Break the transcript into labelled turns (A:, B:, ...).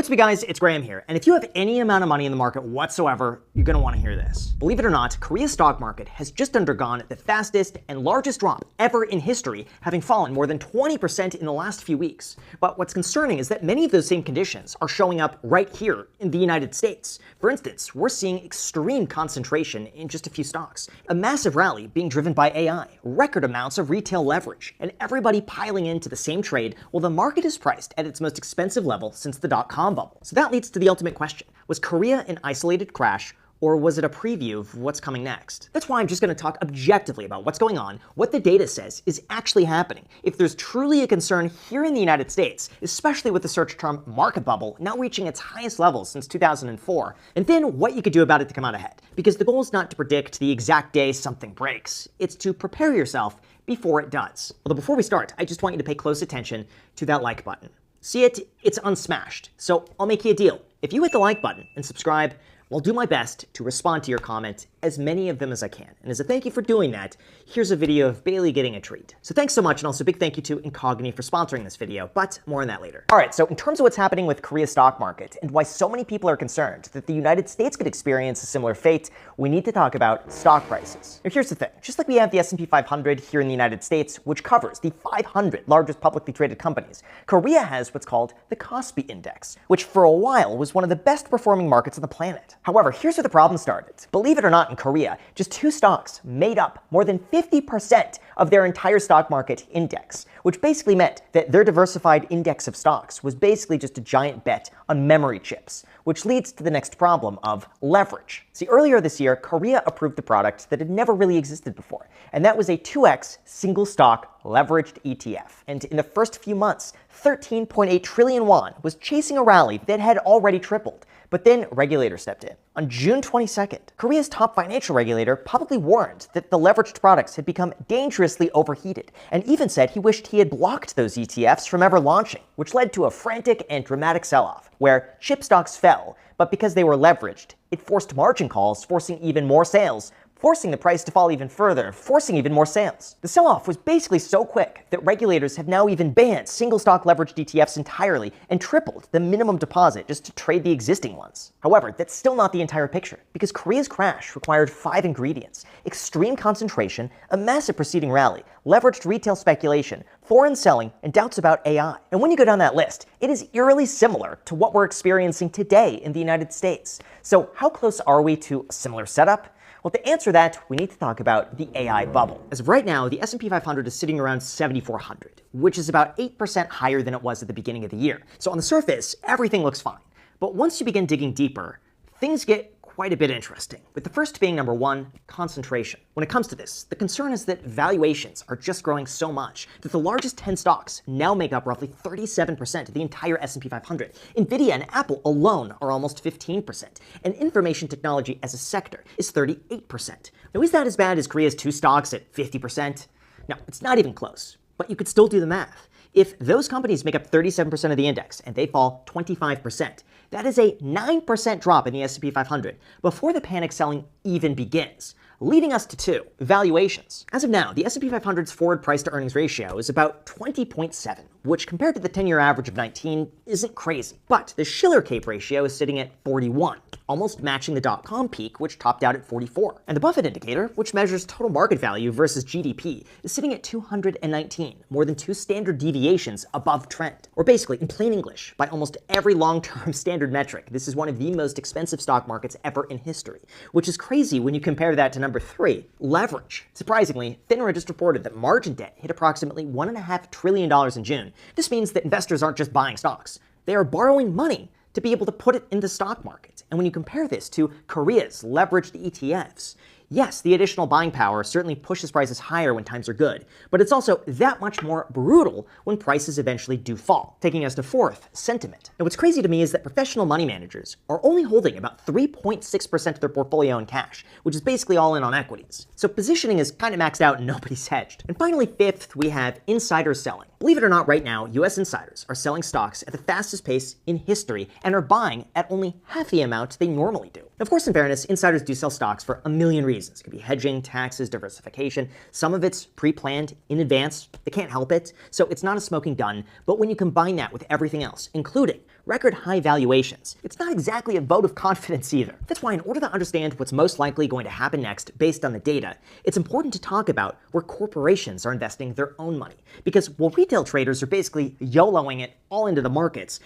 A: What's up, guys? It's Graham here, and if you have any amount of money in the market whatsoever, you're going to want to hear this. Believe it or not, Korea's stock market has just undergone the fastest and largest drop ever in history, having fallen more than 20% in the last few weeks. But what's concerning is that many of those same conditions are showing up right here in the United States. For instance, we're seeing extreme concentration in just a few stocks, a massive rally being driven by AI, record amounts of retail leverage, and everybody piling into the same trade while the market is priced at its most expensive level since the dot-com bubble. So that leads to the ultimate question. Was Korea an isolated crash, or was it a preview of what's coming next? That's why I'm just going to talk objectively about what's going on, what the data says is actually happening, if there's truly a concern here in the United States, especially with the search term market bubble now reaching its highest levels since 2004, and then what you could do about it to come out ahead. Because the goal is not to predict the exact day something breaks, it's to prepare yourself before it does. Although before we start, I just want you to pay close attention to that like button. See it? It's unsmashed. So I'll make you a deal. If you hit the like button and subscribe, I'll do my best to respond to your comment, as many of them as I can. And as a thank you for doing that, here's a video of Bailey getting a treat. So thanks so much, and also a big thank you to Incogni for sponsoring this video, but more on that later. All right, so in terms of what's happening with Korea's stock market and why so many people are concerned that the United States could experience a similar fate, we need to talk about stock prices. Now here's the thing. Just like we have the S&P 500 here in the United States, which covers the 500 largest publicly traded companies, Korea has what's called the Kospi Index, which for a while was one of the best performing markets on the planet. However, here's where the problem started. Believe it or not, in Korea, just two stocks made up more than 50% of their entire stock market index, which basically meant that their diversified index of stocks was basically just a giant bet on memory chips, which leads to the next problem of leverage. See, earlier this year, Korea approved a product that had never really existed before, and that was a 2x single stock leveraged ETF. And in the first few months, 13.8 trillion won was chasing a rally that had already tripled. But then regulators stepped in. On June 22nd, Korea's top financial regulator publicly warned that the leveraged products had become dangerously overheated, and even said he wished he had blocked those ETFs from ever launching, which led to a frantic and dramatic sell-off, where chip stocks fell, but because they were leveraged, it forced margin calls, forcing even more sales, forcing the price to fall even further, forcing even more sales. The sell-off was basically so quick that regulators have now even banned single-stock leveraged ETFs entirely and tripled the minimum deposit just to trade the existing ones. However, that's still not the entire picture, because Korea's crash required 5 ingredients: extreme concentration, a massive preceding rally, leveraged retail speculation, foreign selling, and doubts about AI. And when you go down that list, it is eerily similar to what we're experiencing today in the United States. So how close are we to a similar setup? Well, to answer that, we need to talk about the AI bubble. As of right now, the S&P 500 is sitting around 7,400, which is about 8% higher than it was at the beginning of the year. So on the surface, everything looks fine. But once you begin digging deeper, things get quite a bit interesting, with the first being number 1, concentration. When it comes to this, the concern is that valuations are just growing so much that the largest 10 stocks now make up roughly 37% of the entire S&P 500. Nvidia and Apple alone are almost 15%, and information technology as a sector is 38%. Now, is that as bad as Korea's 2 stocks at 50%? No, it's not even close, but you could still do the math. If those companies make up 37% of the index and they fall 25%, that is a 9% drop in the S&P 500 before the panic selling even begins, leading us to 2, valuations. As of now, the S&P 500's forward price to earnings ratio is about 20.7, which compared to the 10-year average of 19 isn't crazy. But the Shiller Cape ratio is sitting at 41, almost matching the dot-com peak, which topped out at 44. And the Buffett indicator, which measures total market value versus GDP, is sitting at 219, more than 2 standard deviations above trend. Or basically, in plain English, by almost every long-term standard metric, this is one of the most expensive stock markets ever in history, which is crazy when you compare that to number 3, leverage. Surprisingly, FINRA just reported that margin debt hit approximately $1.5 trillion in June. This means that investors aren't just buying stocks, they are borrowing money to be able to put it in the stock market. And when you compare this to Korea's leveraged ETFs, yes, the additional buying power certainly pushes prices higher when times are good, but it's also that much more brutal when prices eventually do fall. Taking us to 4th, sentiment. Now, what's crazy to me is that professional money managers are only holding about 3.6% of their portfolio in cash, which is basically all in on equities. So positioning is kind of maxed out and nobody's hedged. And finally, 5th, we have insider selling. Believe it or not, right now, US insiders are selling stocks at the fastest pace in history and are buying at only half the amount they normally do. Of course, in fairness, insiders do sell stocks for a million reasons. It could be hedging, taxes, diversification. Some of it's pre-planned in advance. They can't help it, so it's not a smoking gun. But when you combine that with everything else, including record high valuations. It's not exactly a vote of confidence either. That's why in order to understand what's most likely going to happen next based on the data, it's important to talk about where corporations are investing their own money. Because while retail traders are basically YOLOing it all into the markets,